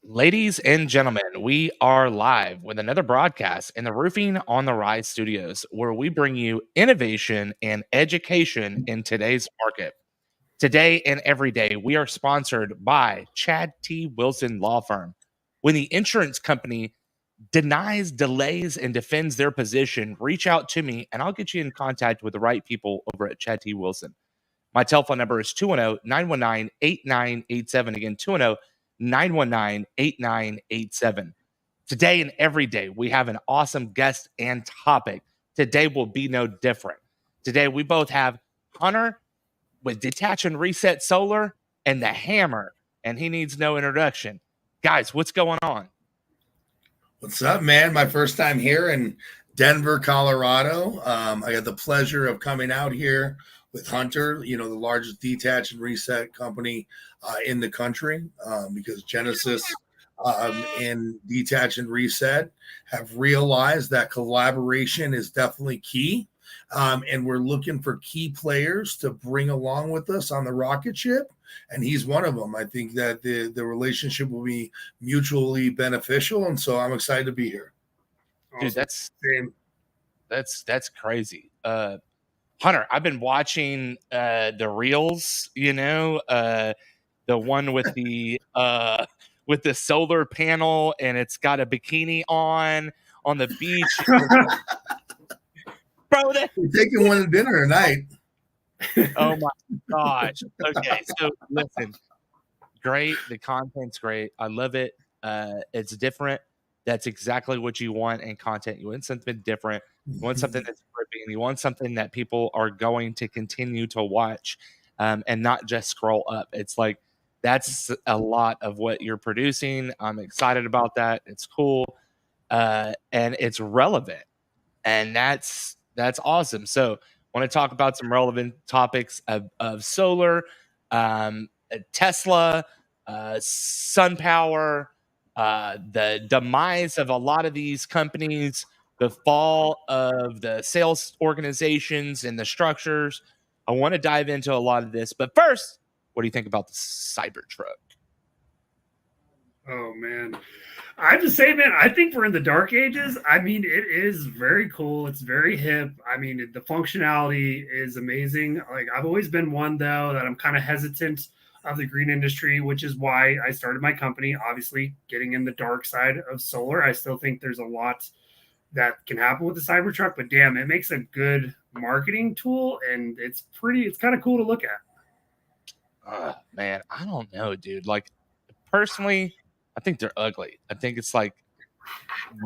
Ladies and gentlemen, we are live with another broadcast in the Roofing on the Rise studios, where we bring you innovation and education in today's market. Today and every day, we are sponsored by Chad T. Wilson Law Firm. When the insurance company denies, delays, and defends their position, reach out to me and I'll get you in contact with the right people over at Chad T. Wilson. My telephone number is 210-919-8987. Again, 210-919-8987. Today and every day, we have an awesome guest and topic. Today will be no different. Today, we both have Hunter with Detach and Reset Solar and the Hammer, and he needs no introduction. Guys, what's going on? What's up, man? My first time here in Denver, Colorado. I got the pleasure of coming out here with Hunter, the largest detach and reset company in the country, because Genesis and Detach and Reset have realized that collaboration is definitely key. And we're looking for key players to bring along with us on the rocket ship. And he's one of them. I think that the relationship will be mutually beneficial. And so I'm excited to be here. Dude, that's crazy. Hunter, I've been watching the reels, the one with the solar panel, and it's got a bikini on the beach. Bro, we're taking one to dinner tonight. Oh my gosh. Okay, so listen. Great. The content's great. I love it. It's different. That's exactly what you want in content. You want something different. You want something that's gripping. You want something that people are going to continue to watch, and not just scroll up. It's like that's a lot of what you're producing. I'm excited about that. It's cool, and it's relevant, and that's awesome. So I want to talk about some relevant topics of solar, Tesla, SunPower, the demise of a lot of these companies, the fall of the sales organizations and the structures. I want to dive into a lot of this. But first, what do you think about the Cybertruck? Oh, man. I have to say, man, I think we're in the dark ages. I mean, it is very cool. It's very hip. I mean, the functionality is amazing. Like, I've always been one, though, that I'm kind of hesitant of the green industry, which is why I started my company. Obviously, getting in the dark side of solar, I still think there's a lot that can happen with the Cybertruck, but damn, it makes a good marketing tool, and it's kind of cool to look at. Man, I don't know, dude. Like, personally, I think they're ugly. I think it's like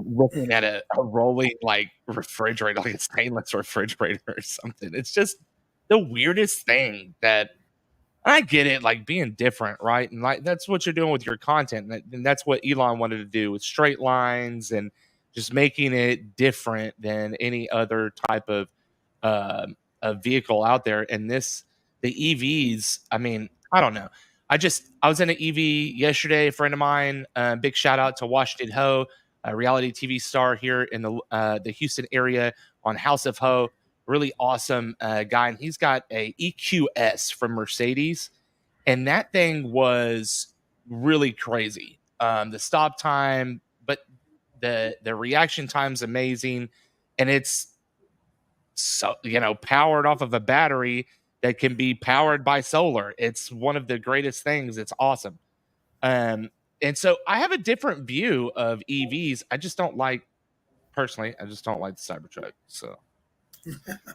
looking at a rolling like refrigerator, like a stainless refrigerator or something. It's just the weirdest thing that I get it, like being different, right? And like that's what you're doing with your content. And that's what Elon wanted to do with straight lines and just making it different than any other type of vehicle out there. And the EVs, I mean, I don't know. I was in an EV yesterday. A friend of mine, big shout out to Washington Ho, a reality TV star here in the Houston area on House of Ho. Really awesome guy, and he's got a EQS from Mercedes, and that thing was really crazy. The stop time, but the reaction time's amazing, and it's so powered off of a battery that can be powered by solar. It's one of the greatest things. It's awesome. And so I have a different view of EVs. I just don't like the Cybertruck. So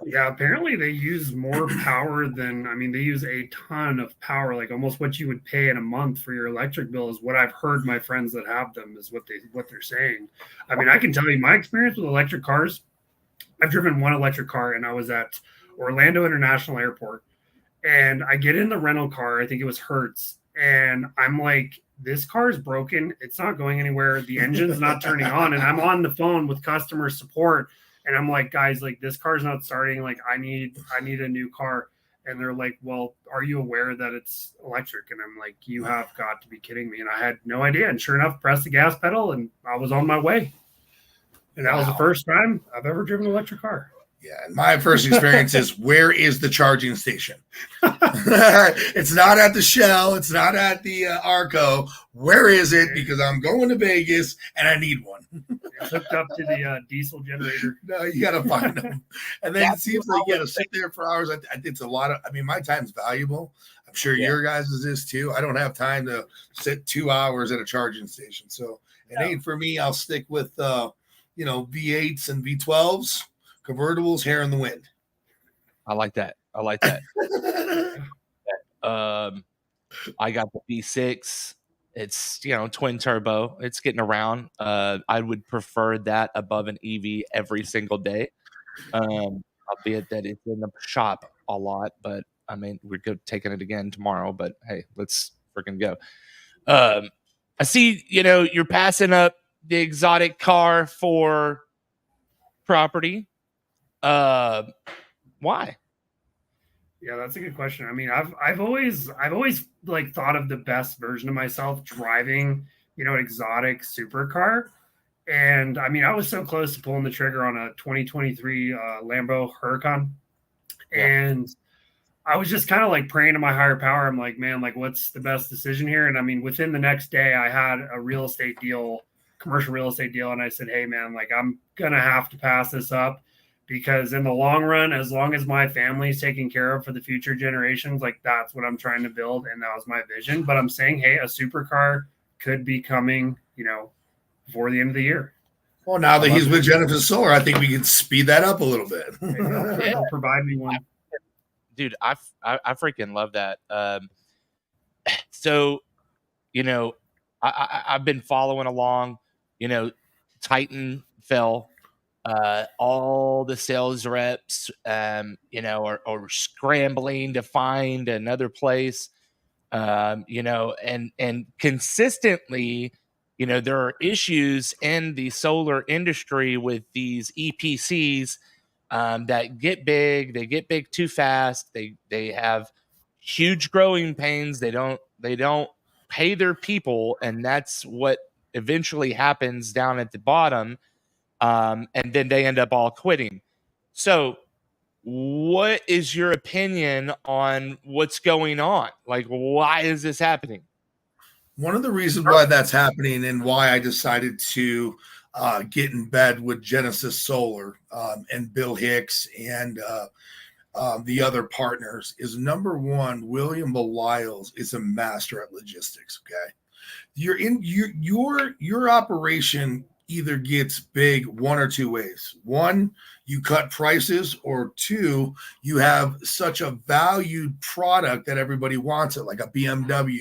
yeah, apparently they use more power than, they use a ton of power, like almost what you would pay in a month for your electric bill is what I've heard my friends that have them is what they're saying. I mean, I can tell you my experience with electric cars. I've driven one electric car and I was at Orlando International Airport, and I get in the rental car. I think it was Hertz. And I'm like, this car is broken. It's not going anywhere. The engine's not turning on. And I'm on the phone with customer support. And I'm like, guys, like this car's not starting. Like I need a new car. And they're like, well, are you aware that it's electric? And I'm like, you have got to be kidding me. And I had no idea. And sure enough, pressed the gas pedal and I was on my way. And that was the first time I've ever driven an electric car. Yeah, and my first experience is, where is the charging station? It's not at the Shell. It's not at the Arco. Where is it? Because I'm going to Vegas and I need one. It's hooked up to the diesel generator. No, you got to find them. And then it seems like you got to sit there for hours. It's a lot of, I mean, my time's valuable. I'm sure your guys' is too. I don't have time to sit 2 hours at a charging station. So it ain't for me. I'll stick with, V8s and V12s, convertibles, hair in the wind. I like that. I got the V6. It's, twin turbo. It's getting around. I would prefer that above an EV every single day. Albeit that it's in the shop a lot, but I mean, we're good taking it again tomorrow, but hey, let's freaking go. I see, you're passing up the exotic car for property. Why? Yeah, that's a good question. I mean, I've always like thought of the best version of myself driving, an exotic supercar. And I mean, I was so close to pulling the trigger on a 2023 Lambo Huracan. And I was just kind of like praying to my higher power. I'm like, man, like, what's the best decision here? And I mean, within the next day, I had a commercial real estate deal. And I said, hey, man, like, I'm going to have to pass this up, because in the long run, as long as my family is taken care of for the future generations, like, that's what I'm trying to build. And that was my vision. But I'm saying, hey, a supercar could be coming, before the end of the year. Well, now that he's with Jennifer Solar, I think we can speed that up a little bit. They'll provide me one. Dude, I freaking love that. So, I've been following along. Titan fell. All the sales reps, are scrambling to find another place. And consistently, there are issues in the solar industry with these EPCs that get big. They get big too fast. They have huge growing pains. They don't pay their people, and that's what eventually happens down at the bottom. And then they end up all quitting. So what is your opinion on what's going on? Like, why is this happening? One of the reasons why that's happening, and why I decided to get in bed with Genesis Solar and Bill Hicks and the other partners, is, number one, William Belials is a master at logistics. Okay, your operation either gets big one or two ways. One, you cut prices, or two, you have such a valued product that everybody wants it, like a BMW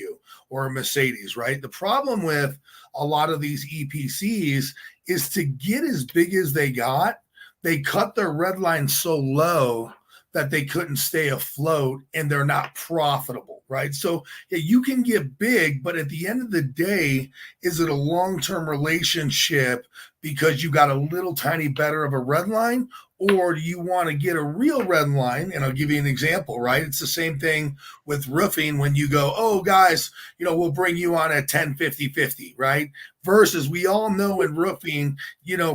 or a Mercedes, right? The problem with a lot of these EPCs is, to get as big as they got, they cut their red line so low that they couldn't stay afloat, and they're not profitable, right? So you can get big, but at the end of the day, is it a long-term relationship because you got a little tiny better of a red line, or do you want to get a real red line? And I'll give you an example, right? It's the same thing with roofing. When you go, oh, guys, we'll bring you on at 10-50-50, right? Versus, we all know in roofing,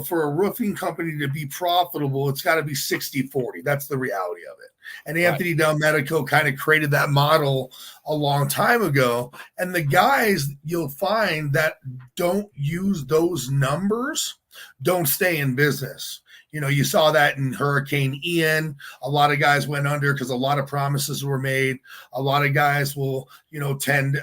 for a roofing company to be profitable, it's got to be 60-40. That's the reality of it. And Anthony Del Medico kind of created that model a long time ago. And the guys you'll find that don't use those numbers don't stay in business. You saw that in Hurricane Ian. A lot of guys went under because a lot of promises were made. A lot of guys will, tend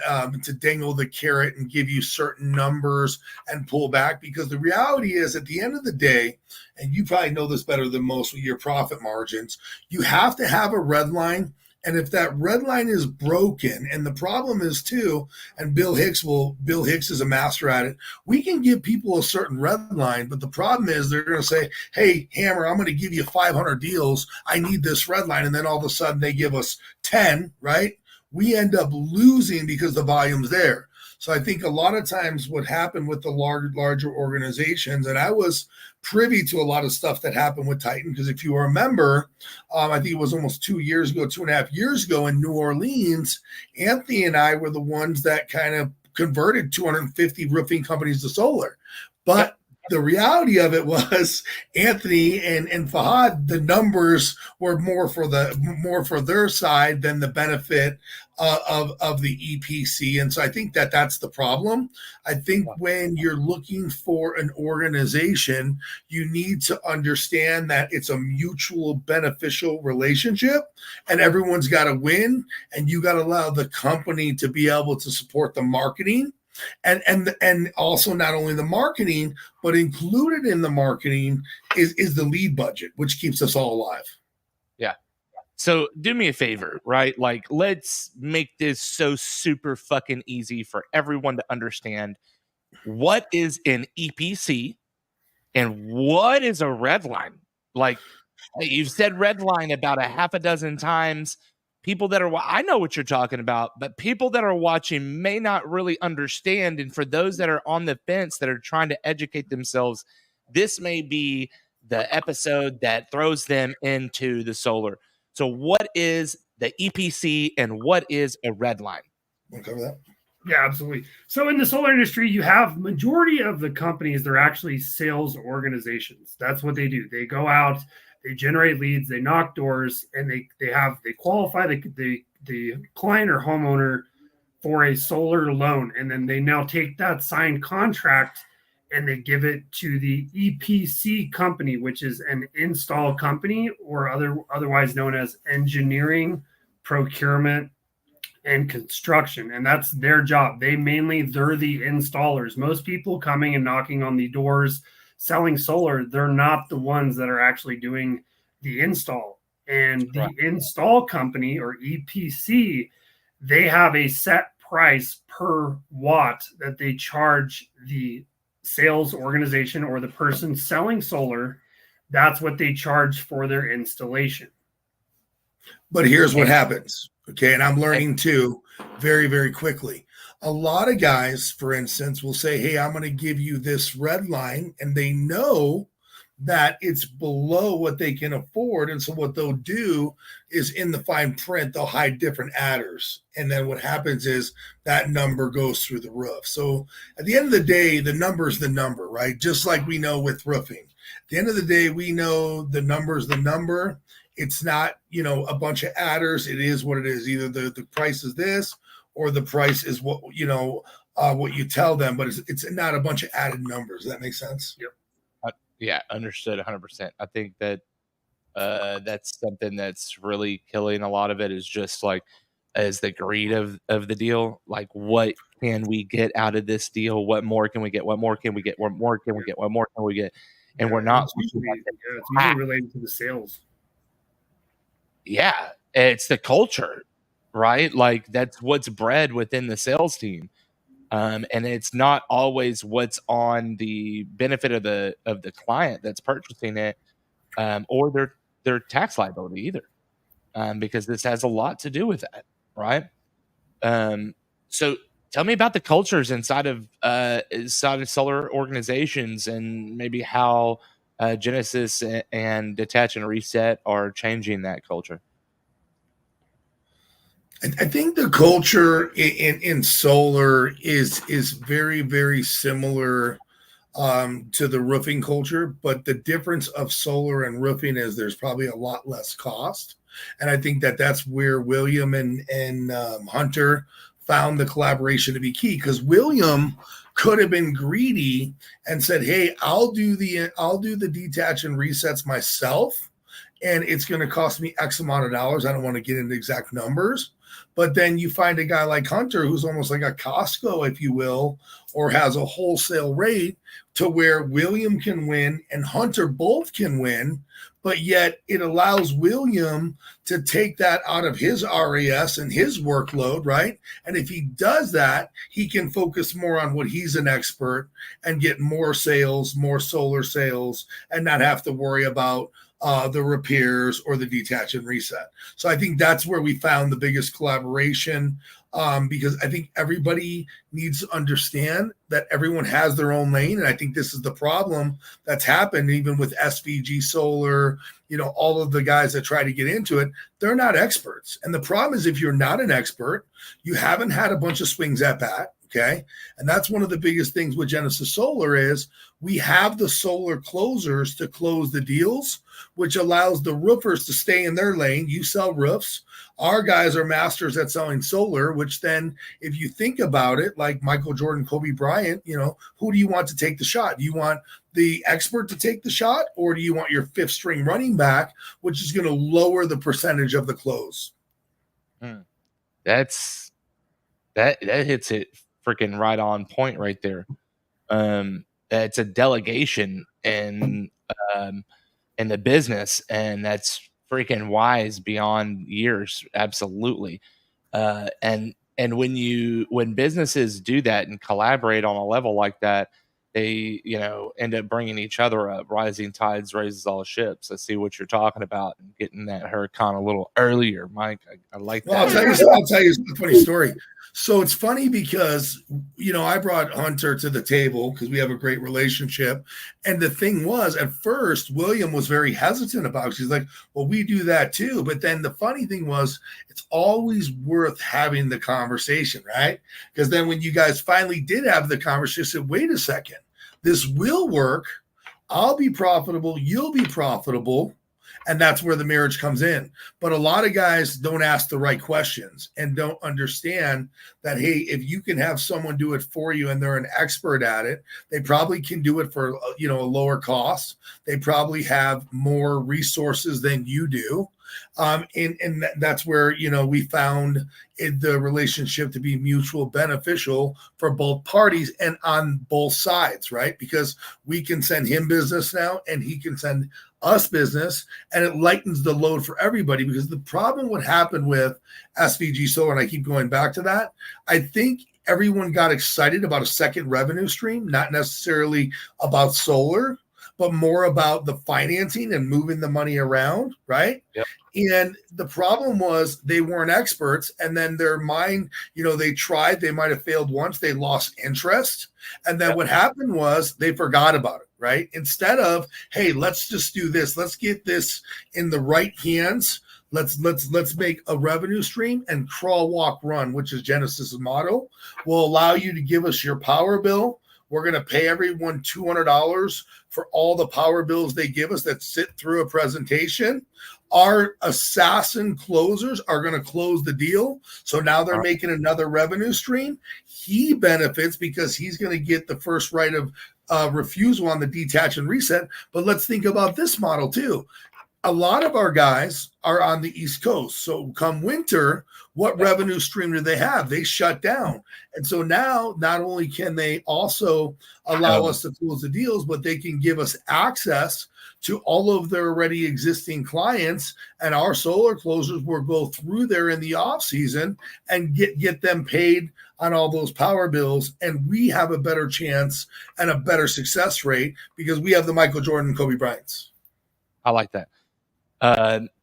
to dangle the carrot and give you certain numbers and pull back, because the reality is, at the end of the day, and you probably know this better than most with your profit margins, you have to have a red line. And if that red line is broken, and the problem is too, and Bill Hicks is a master at it, we can give people a certain red line, but the problem is they're going to say, hey, Hammer, I'm going to give you 500 deals. I need this red line. And then all of a sudden they give us 10, right? We end up losing because the volume's there. So I think a lot of times what happened with the larger organizations, and I was privy to a lot of stuff that happened with Titan, because if you remember, I think it was almost 2.5 years ago in New Orleans, Anthony and I were the ones that kind of converted 250 roofing companies to solar. But the reality of it was Anthony and Fahad, the numbers were more for their side than the benefit of the EPC. And so I think that's the problem. I think when you're looking for an organization, you need to understand that it's a mutual beneficial relationship and everyone's got to win, and you got to allow the company to be able to support the marketing and also not only the marketing, but included in the marketing is the lead budget, which keeps us all alive. Yeah. So do me a favor, right? Like, let's make this so super fucking easy for everyone to understand. What is an EPC and what is a red line? Like, you've said red line about a half a dozen times. People that are, I know what you're talking about, but people that are watching may not really understand. And for those that are on the fence that are trying to educate themselves, this may be the episode that throws them into the solar. So what is the EPC and what is a red line? Want to cover that? Yeah, absolutely. So in the solar industry, you have majority of the companies, they're actually sales organizations. That's what they do. They go out, they generate leads, they knock doors, and they qualify the client or homeowner for a solar loan. And then they now take that signed contract and they give it to the EPC company, which is an install company, or otherwise known as engineering, procurement, and construction. And that's their job. They're the installers. Most people coming and knocking on the doors selling solar, they're not the ones that are actually doing the install. And the install company, or EPC, they have a set price per watt that they charge the sales organization or the person selling solar. That's what they charge for their installation. But here's what happens. Okay. And I'm learning too very, very quickly. A lot of guys, for instance, will say, hey, I'm going to give you this red line, and they know that it's below what they can afford. And so what they'll do is, in the fine print, they'll hide different adders. And then what happens is that number goes through the roof. So at the end of the day, the number is the number, right? Just like we know with roofing. At the end of the day, we know the number is the number. It's not, a bunch of adders. It is what it is. Either the price is this, or the price is what, what you tell them, but it's not a bunch of added numbers. Does that make sense? Yep. Yeah, understood 100%. I think that that's something that's really killing a lot of it, is just like, as the greed of the deal. Like, what can we get out of this deal? What more can we get? What more can we get? What more can we get? What more can we get? And we're not. It's usually related to the sales. Yeah, it's the culture, right? Like, that's what's bred within the sales team. And it's not always what's on the benefit of the client that's purchasing it, or their tax liability either, because this has a lot to do with that, right? So tell me about the cultures inside of solar organizations, and maybe how Genesis and Detach and Reset are changing that culture. I think the culture in solar is very, very similar to the roofing culture, but the difference of solar and roofing is there's probably a lot less cost. And I think that's where William and Hunter found the collaboration to be key, because William could have been greedy and said, hey, I'll do the detach and resets myself, and it's going to cost me X amount of dollars. I don't want to get into exact numbers. But then you find a guy like Hunter, who's almost like a Costco, if you will, or has a wholesale rate, to where William can win and Hunter both can win, but yet it allows William to take that out of his RAS and his workload, right? And if he does that, he can focus more on what he's an expert and get more sales, more solar sales, and not have to worry about the repairs or the detach and reset. So I think that's where we found the biggest collaboration, because I think everybody needs to understand that everyone has their own lane. And I think this is the problem that's happened even with SVG Solar, all of the guys that try to get into it, they're not experts. And the problem is, if you're not an expert, you haven't had a bunch of swings at bat. Okay. And that's one of the biggest things with Genesis Solar is we have the solar closers to close the deals, which allows the roofers to stay in their lane. You sell roofs. Our guys are masters at selling solar, which then, if you think about it, like Michael Jordan, Kobe Bryant, who do you want to take the shot? Do you want the expert to take the shot, or do you want your fifth string running back, which is going to lower the percentage of the close? That hits it freaking right on point right there. It's a delegation in the business, and that's freaking wise beyond years. Absolutely. And when businesses do that and collaborate on a level like that, they end up bringing each other up. Rising tides raises all ships. I see what you're talking about, and getting that hurricane a little earlier, Mike. I like that. I'll tell you a funny story. So it's funny because, I brought Hunter to the table because we have a great relationship. And the thing was, at first, William was very hesitant about it. She's like, well, we do that too. But then the funny thing was, it's always worth having the conversation, right? Because then when you guys finally did have the conversation, said, wait a second, this will work. I'll be profitable. You'll be profitable. And that's where the marriage comes in. But a lot of guys don't ask the right questions and don't understand that, hey, if you can have someone do it for you and they're an expert at it, they probably can do it for, a lower cost. They probably have more resources than you do. And that's where, we found the relationship to be mutual beneficial for both parties and on both sides, right? Because we can send him business now and he can send us business, and it lightens the load for everybody. Because the problem what happened with SVG Solar, and I keep going back to that, I think everyone got excited about a second revenue stream, not necessarily about solar, but more about the financing and moving the money around, right? Yep. And the problem was they weren't experts, and then their mind, they tried, they might have failed once, they lost interest, and then what happened was they forgot about it, right? Instead of, hey, let's just do this, let's get this in the right hands, let's make a revenue stream, and crawl, walk, run, which is Genesis' motto, will allow you to give us your power bill. We're going to pay everyone $200 for all the power bills they give us that sit through a presentation. Our assassin closers are going to close the deal. So now they're making another revenue stream. He benefits because he's going to get the first right of refusal on the detach and reset. But let's think about this model too. A lot of our guys are on the East Coast. So come winter, what revenue stream do they have? They shut down. And so now not only can they also allow us to close the deals, but they can give us access to all of their already existing clients, and our solar closers will go through there in the off season and get them paid on all those power bills. And we have a better chance and a better success rate because we have the Michael Jordan and Kobe Bryants. I like that.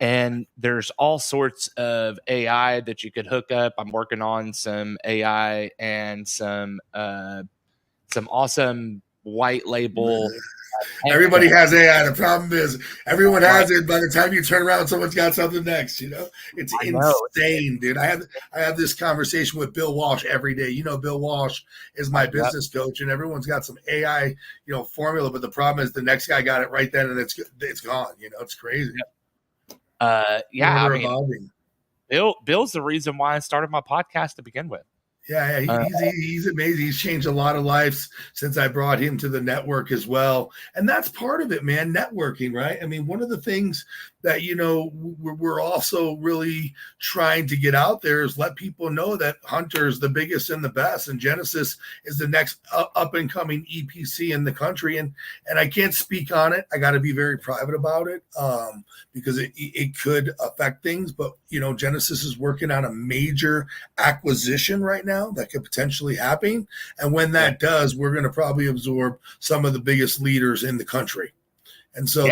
And there's all sorts of AI that you could hook up. I'm working on some AI and some awesome white label. Everybody has AI. The problem is everyone has it. By the time you turn around, someone's got something next. It's insane, dude. I have this conversation with Bill Walsh every day. Bill Walsh is my business coach, and everyone's got some AI, formula. But the problem is the next guy got it right then, and it's gone. It's crazy. Bill's the reason why I started my podcast to begin with. Yeah, he's amazing. He's changed a lot of lives since I brought him to the network as well. And that's part of it, man, networking, right? I mean, one of the things that, we're also really trying to get out there is let people know that Hunter is the biggest and the best, and Genesis is the next up and coming EPC in the country. And I can't speak on it. I got to be very private about it because it could affect things. But, Genesis is working on a major acquisition right now that could potentially happen. And when that does, we're going to probably absorb some of the biggest leaders in the country. And so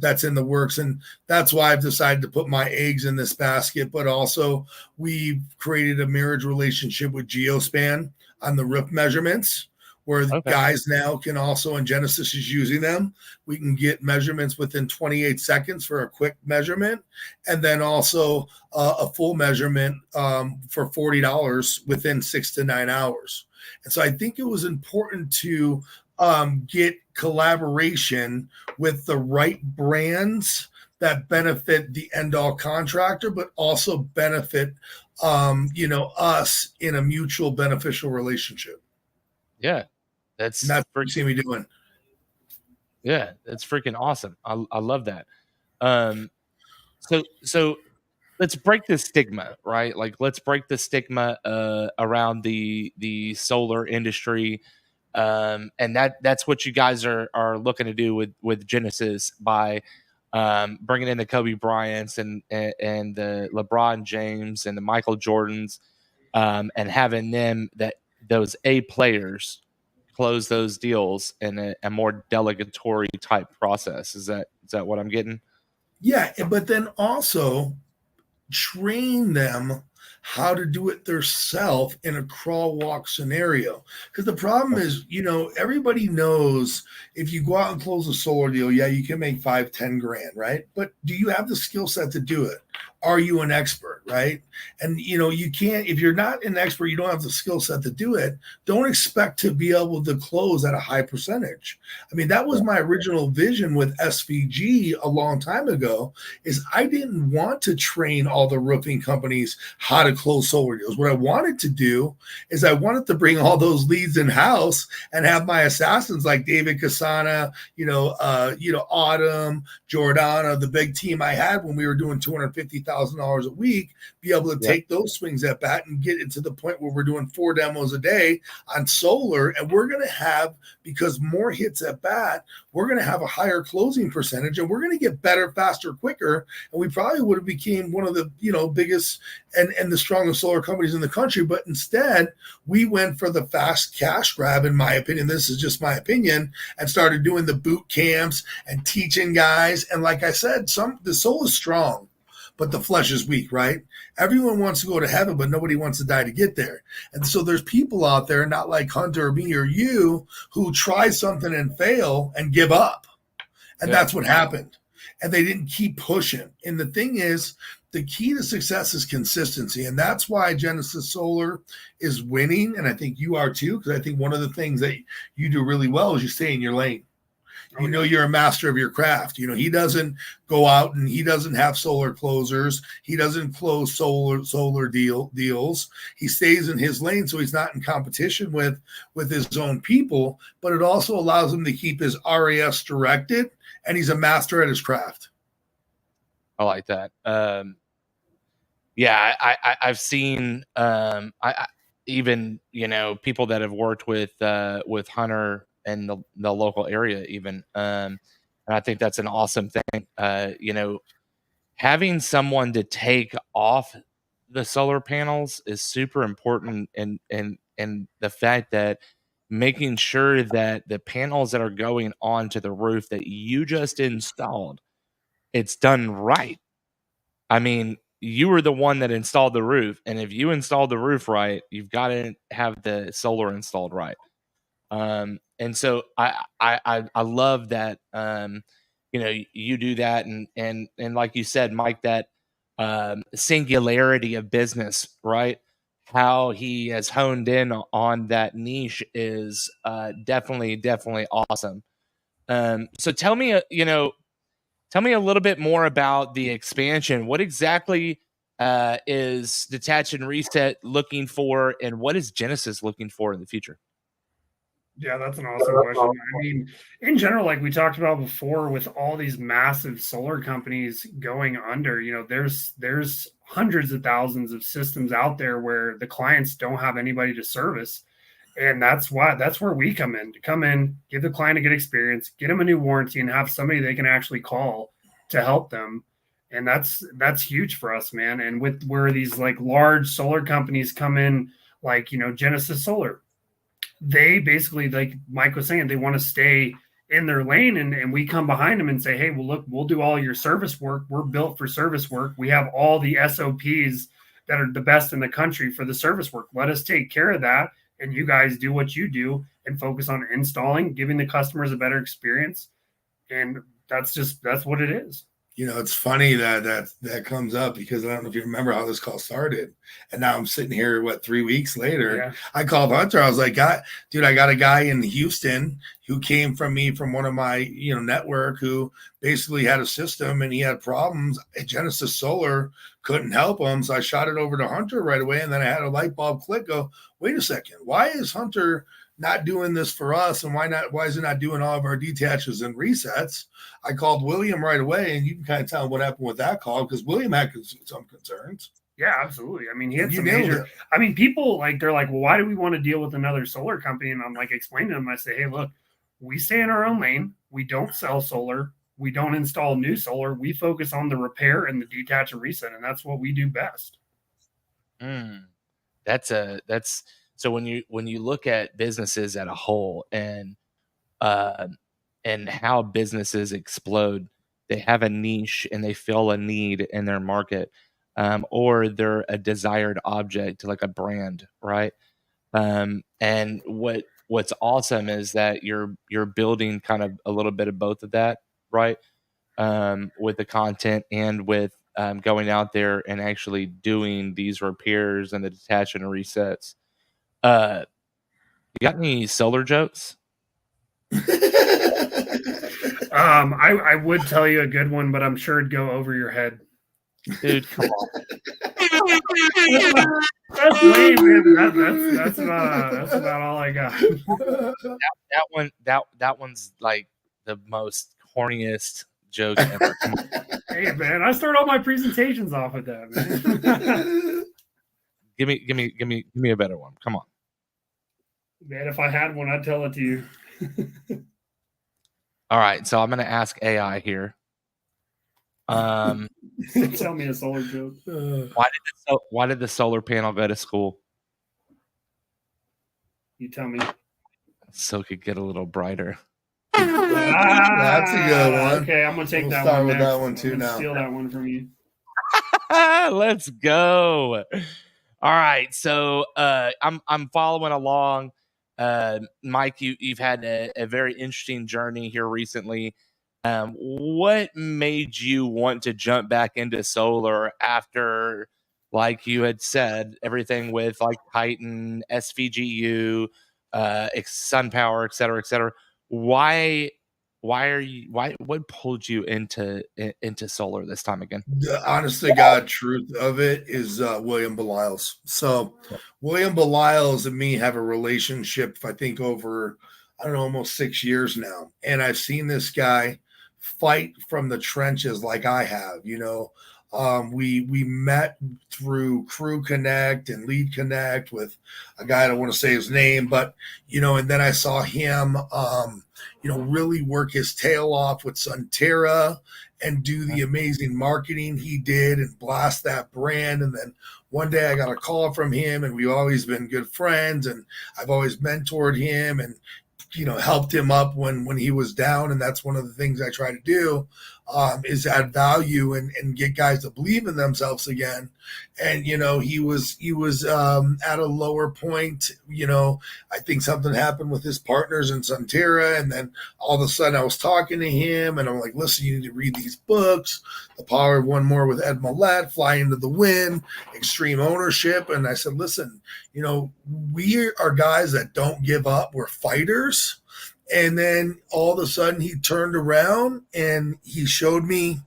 that's in the works. And that's why I've decided to put my eggs in this basket. But also we've created a marriage relationship with Geospan on the roof measurements, where the Okay. guys now can also, and Genesis is using them, we can get measurements within 28 seconds for a quick measurement, and then also a full measurement for $40 within 6 to 9 hours. And so I think it was important to get collaboration with the right brands that benefit the end all contractor, but also benefit us in a mutual beneficial relationship. Yeah. And that's what you see me doing. Yeah, that's freaking awesome. I love that. So let's break the stigma, right? Like let's break the stigma around the solar industry. And that's what you guys are looking to do with Genesis by bringing in the Kobe Bryants and the LeBron James and the Michael Jordans, and having them those A players close those deals in a more delegatory type process. Is that what I'm getting? Yeah, but then also train them how to do it themselves in a crawl walk scenario. Because the problem is, everybody knows if you go out and close a solar deal, yeah, you can make 5-10 grand, right? But do you have the skill set to do it? Are you an expert, right? And you can't, if you're not an expert, you don't have the skill set to do it. Don't expect to be able to close at a high percentage. I mean, that was my original vision with SVG a long time ago, is I didn't want to train all the roofing companies how to close solar deals. What I wanted to do is I wanted to bring all those leads in house and have my assassins like David Casana, Autumn, Jordana, the big team I had when we were doing $250,000 a week, be able to take those swings at bat and get it to the point where we're doing 4 demos a day on solar. And we're going to have, because more hits at bat, we're going to have a higher closing percentage, and we're going to get better, faster, quicker. And we probably would have became one of the biggest and the strongest solar companies in the country. But instead, we went for the fast cash grab, in my opinion. This is just my opinion, and started doing the boot camps and teaching guys. And like I said, the soul is strong, but the flesh is weak, right? Everyone wants to go to heaven, but nobody wants to die to get there. And so there's people out there, not like Hunter or me or you, who try something and fail and give up. And that's what happened. And they didn't keep pushing. And the thing is, the key to success is consistency. And that's why Genesis Solar is winning. And I think you are too, because I think one of the things that you do really well is you stay in your lane. You're a master of your craft. He doesn't go out and he doesn't have solar closers. He doesn't close solar deals. He stays in his lane, so he's not in competition with his own people. But it also allows him to keep his RAS directed, and he's a master at his craft. I like that. I've seen even people that have worked with Hunter in the local area even, and I think that's an awesome thing. Having someone to take off the solar panels is super important, and the fact that making sure that the panels that are going onto the roof that you just installed, it's done right. I mean, you were the one that installed the roof, and if you installed the roof right, you've got to have the solar installed right. And so I love that you do that, and like you said, Mike, that singularity of business, right? How he has honed in on that niche is definitely awesome. So tell me, tell me a little bit more about the expansion. What exactly is Detach and Reset looking for, and what is Genesis looking for in the future? Yeah, that's an awesome question. I mean, in general, like we talked about before, with all these massive solar companies going under, there's hundreds of thousands of systems out there where the clients don't have anybody to service. And that's where we come in, give the client a good experience, get them a new warranty, and have somebody they can actually call to help them. And that's huge for us, man. And with where these like large solar companies come in, like, Genesis Solar, they basically, like Mike was saying, they want to stay in their lane, and we come behind them and say, hey, well, look, we'll do all your service work. We're built for service work. We have all the SOPs that are the best in the country for the service work. Let us take care of that, and you guys do what you do, and focus on installing, giving the customers a better experience. And that's what it is. You know, it's funny that comes up because I don't know if you remember how this call started. And now I'm sitting here, 3 weeks later. Yeah. I called Hunter. I was like, dude, I got a guy in Houston who came from me from one of my, network who basically had a system and he had problems. Genesis Solar couldn't help him. So I shot it over to Hunter right away. And then I had a light bulb click go, wait a second, why is Hunter not doing this for us? And why is it not doing all of our detaches and resets? I called William right away, and you can kind of tell what happened with that call because William had some concerns. Yeah, absolutely. I mean, he had some major. I mean, people they're like, well, why do we want to deal with another solar company? And I'm like, explaining to them, I say, hey, look, we stay in our own lane. We don't sell solar. We don't install new solar. We focus on the repair and the detach and reset, and that's what we do best. That's so when you look at businesses as a whole and how businesses explode, they have a niche and they fill a need in their market, or they're a desired object, like a brand, right? And what's awesome is that you're building kind of a little bit of both of that, right? With the content and with going out there and actually doing these repairs and the detach and resets. You got any solar jokes? I would tell you a good one, but I'm sure it'd go over your head. Dude, come on. That's lame, man. That's about all I got. That one's like the most corniest joke ever. Hey, man, I start all my presentations off with that, man. Give me a better one. Come on. Man, if I had one, I'd tell it to you. All right, so I'm going to ask AI here. Tell me a solar joke. Why did the solar panel go to school? You tell me. So it could get a little brighter. That's a good one. Okay, I'm gonna take that one. Start with next. that one too now. Steal that one from you. Let's go. All right, so I'm following along. Mike, you've had a very interesting journey here recently. What made you want to jump back into solar after, like you had said, everything with like Titan, SVGU, SunPower, et cetera? What pulled you into solar this time again? The honest to God truth of it is William Belials. So William Belials and me have a relationship, I think, over, almost 6 years now. And I've seen this guy fight from the trenches like I have. We met through Crew Connect and Lead Connect with a guy, I don't want to say his name, but, and then I saw him, really work his tail off with Sunterra and do the amazing marketing he did and blast that brand. And then one day I got a call from him, and we've always been good friends, and I've always mentored him and, helped him up when he was down. And that's one of the things I try to do, is add value and get guys to believe in themselves again. And, he was at a lower point. I think something happened with his partners in Sunterra. And then all of a sudden I was talking to him and I'm like, listen, you need to read these books, The Power of One More with Ed Millett, Fly into the Wind, Extreme Ownership. And I said, listen, we are guys that don't give up. We're fighters. And then all of a sudden he turned around and he showed me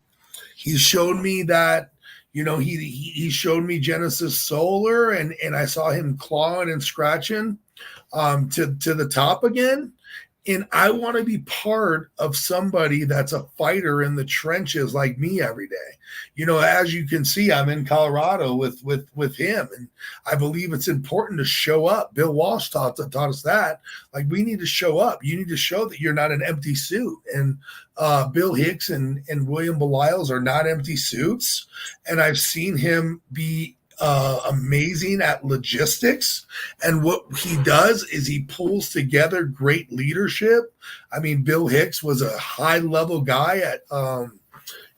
that, he showed me Genesis Solar, and I saw him clawing and scratching to the top again. And I want to be part of somebody that's a fighter in the trenches like me every day. As you can see, I'm in Colorado with him, and I believe it's important to show up. Bill Walsh taught us that. Like, we need to show up. You need to show that you're not an empty suit. And Bill Hicks and William Belials are not empty suits. And I've seen him be amazing at logistics, and what he does is he pulls together great leadership. I mean, Bill Hicks was a high level guy at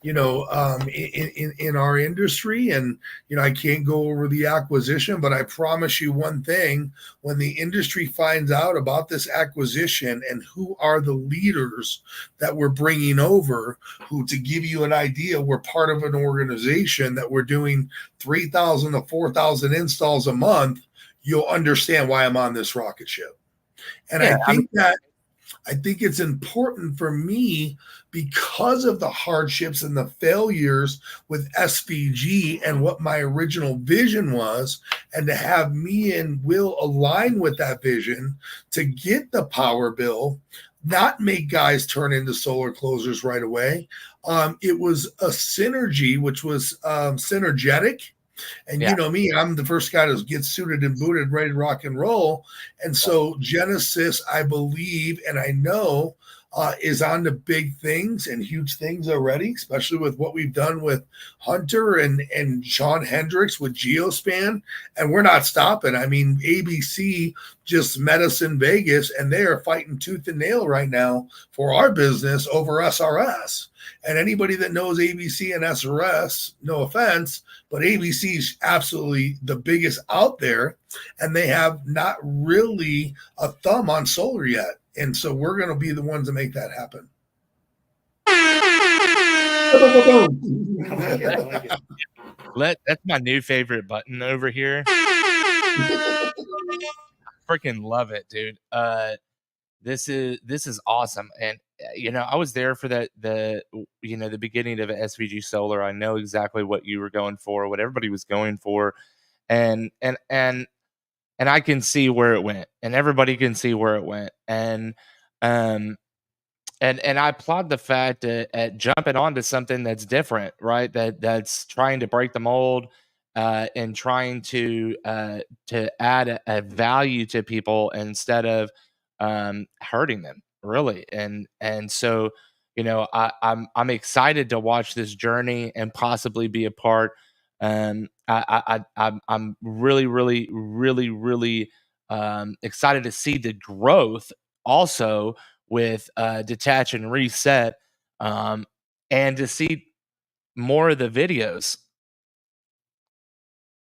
in our industry. And, I can't go over the acquisition, but I promise you one thing: when the industry finds out about this acquisition and who are the leaders that we're bringing over, who, to give you an idea, we're part of an organization that we're doing 3,000 to 4,000 installs a month, you'll understand why I'm on this rocket ship. And Yeah, I think it's important for me, because of the hardships and the failures with SVG and what my original vision was, and to have me and Will align with that vision to get the power bill, not make guys turn into solar closers right away. It was a synergy, which was synergetic. And Yeah. you know me, I'm the first guy to get suited and booted, ready to rock and roll. And so Genesis, I believe, and I know, is on to big things and huge things already, especially with what we've done with Hunter and Sean Hendricks with Geospan. And we're not stopping. I mean, ABC just met us in Vegas, and they are fighting tooth and nail right now for our business over SRS. And anybody that knows ABC and SRS, no offense, but ABC is absolutely the biggest out there, and they have not really a thumb on solar yet. And so we're going to be the ones to make that happen. That's my new favorite button over here. I freaking love it, dude. This is awesome. And I was there for the beginning of SVG Solar. I know exactly what you were going for, what everybody was going for, and I can see where it went, and everybody can see where it went. And I applaud the fact at jumping onto something that's different, right? That's trying to break the mold, and trying to add a value to people instead of hurting them, really. And so, I'm excited to watch this journey and possibly be a part. I'm really, really, really, really excited to see the growth also with Detach and Reset, and to see more of the videos.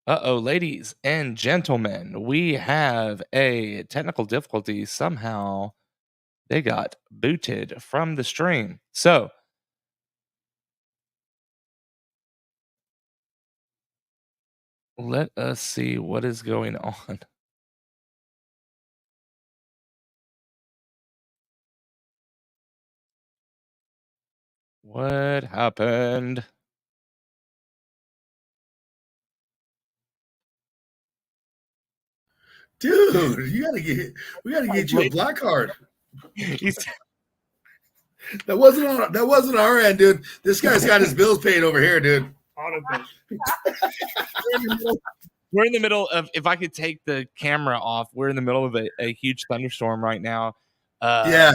Ladies and gentlemen, we have a technical difficulty. Somehow they got booted from the stream. So let us see what is going on. What happened? Dude, we gotta get you a black card. That wasn't our end, dude. This guy's got his bills paid over here, dude. We're in the middle of, if I could take the camera off, we're in the middle of a huge thunderstorm right now. Yeah,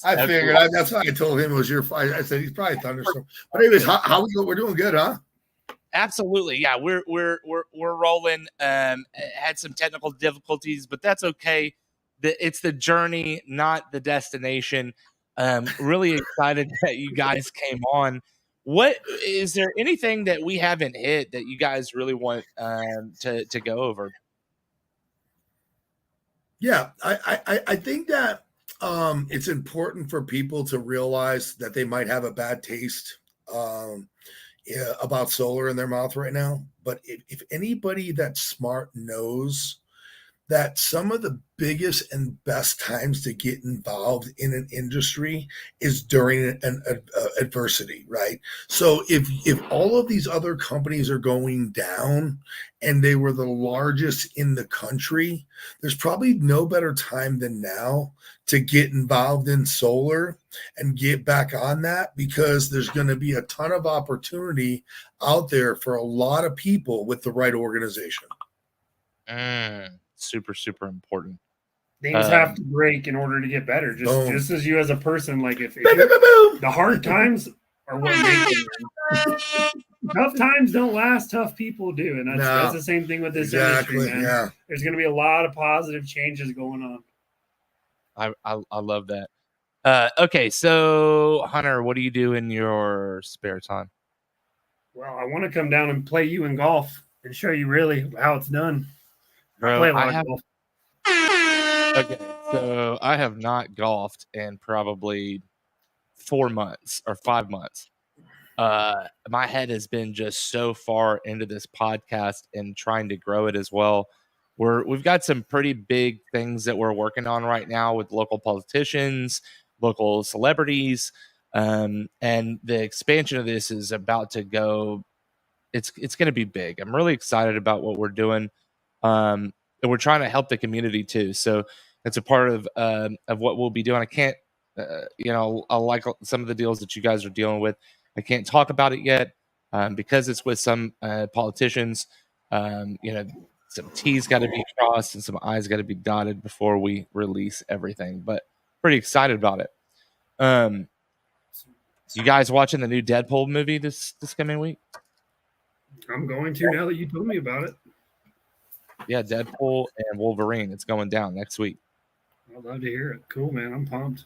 I figured. That's why I told him it was your. I said he's probably thunderstorm. But anyways, how we're doing good, huh? Absolutely, yeah. We're rolling. Had some technical difficulties, but that's okay. It's the journey, not the destination. Really excited that you guys came on. What is there anything that we haven't hit that you guys really want to go over? Yeah, I think that it's important for people to realize that they might have a bad taste about solar in their mouth right now. But if anybody that's smart knows that some of the biggest and best times to get involved in an industry is during an adversity, right? So if all of these other companies are going down and they were the largest in the country, there's probably no better time than now to get involved in solar and get back on that, because there's going to be a ton of opportunity out there for a lot of people with the right organization. Super, super important. Things have to break in order to get better. Just as you as a person, like if the hard times are what make them. Tough times don't last, tough people do. And that's the same thing with this industry, man. Yeah. There's going to be a lot of positive changes going on. I love that. Okay, so Hunter, what do you do in your spare time? Well, I want to come down and play you in golf and show you really how it's done. I play Bro, a lot of golf. okay, so I have not golfed in probably 4 months or 5 months. My head has been just so far into this podcast and trying to grow it as well. We've got some pretty big things that we're working on right now with local politicians, local celebrities, and the expansion of this is about to go. It's going to be big. I'm really excited about what we're doing, and we're trying to help the community too. So it's a part of what we'll be doing. I can't, I like some of the deals that you guys are dealing with. I can't talk about it yet because it's with some politicians. Some T's got to be crossed and some I's got to be dotted before we release everything. But pretty excited about it. You guys watching the new Deadpool movie this coming week? I'm going to now that you told me about it. Yeah, Deadpool and Wolverine. It's going down next week. I'd love to hear it. Cool, man. I'm pumped.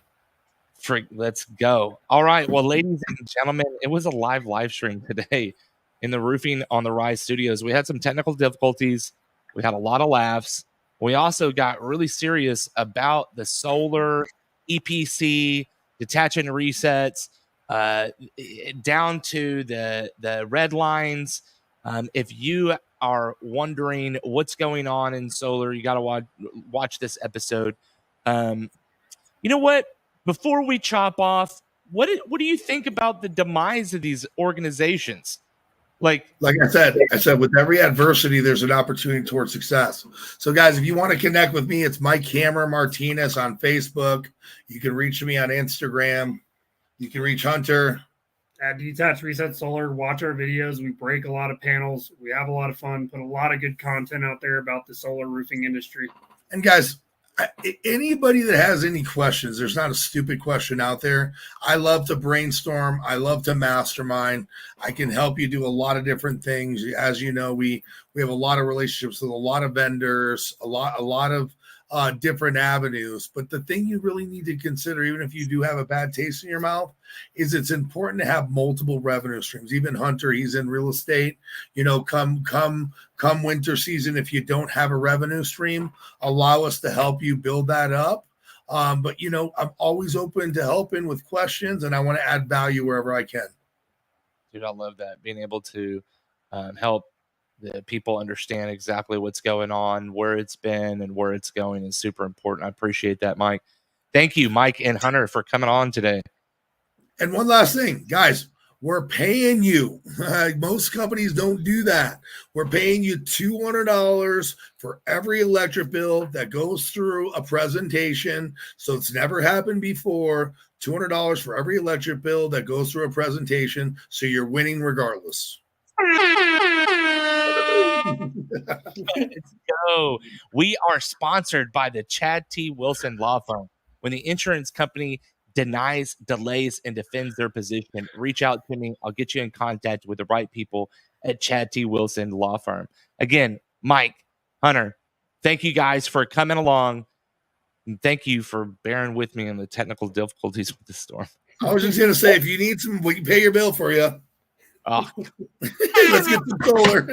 Freak, let's go. All right. Well, ladies and gentlemen, it was a live stream today in the Roofing on the Rise studios. We had some technical difficulties. We had a lot of laughs. We also got really serious about the solar EPC, detach and resets, down to the red lines. If you are wondering what's going on in solar, you got to watch this episode. You know what? Before we chop off, what do you think about the demise of these organizations? Like I said, with every adversity, there's an opportunity towards success. So, guys, if you want to connect with me, it's Mike Hammer Martinez on Facebook. You can reach me on Instagram. You can reach Hunter at Detach Reset Solar. Watch our videos. We break a lot of panels. We have a lot of fun. Put a lot of good content out there about the solar roofing industry. And guys, anybody that has any questions, there's not a stupid question out there. I love to brainstorm. I love to mastermind. I can help you do a lot of different things. As you know, we have a lot of relationships with a lot of vendors, a lot of different avenues. But the thing you really need to consider, even if you do have a bad taste in your mouth, is it's important to have multiple revenue streams. Even Hunter, he's in real estate. Come winter season, if you don't have a revenue stream, allow us to help you build that up. But I'm always open to helping with questions, and I want to add value wherever I can. Dude, I love that. Being able to help the people understand exactly what's going on, where it's been, and where it's going is super important. I appreciate that, Mike. Thank you, Mike and Hunter, for coming on today. And one last thing, guys, we're paying you. Most companies don't do that. We're paying you $200 for every electric bill that goes through a presentation. So it's never happened before. $200 for every electric bill that goes through a presentation. So you're winning regardless. Let's go. We are sponsored by the Chad T. Wilson Law Firm. When the insurance company denies, delays, and defends their position, reach out to me. I'll get you in contact with the right people at Chad T. Wilson Law Firm. Again, Mike, Hunter, thank you guys for coming along. And thank you for bearing with me in the technical difficulties with the storm. I was just going to say, if you need some, we can pay your bill for you. Oh, Let's get some solar.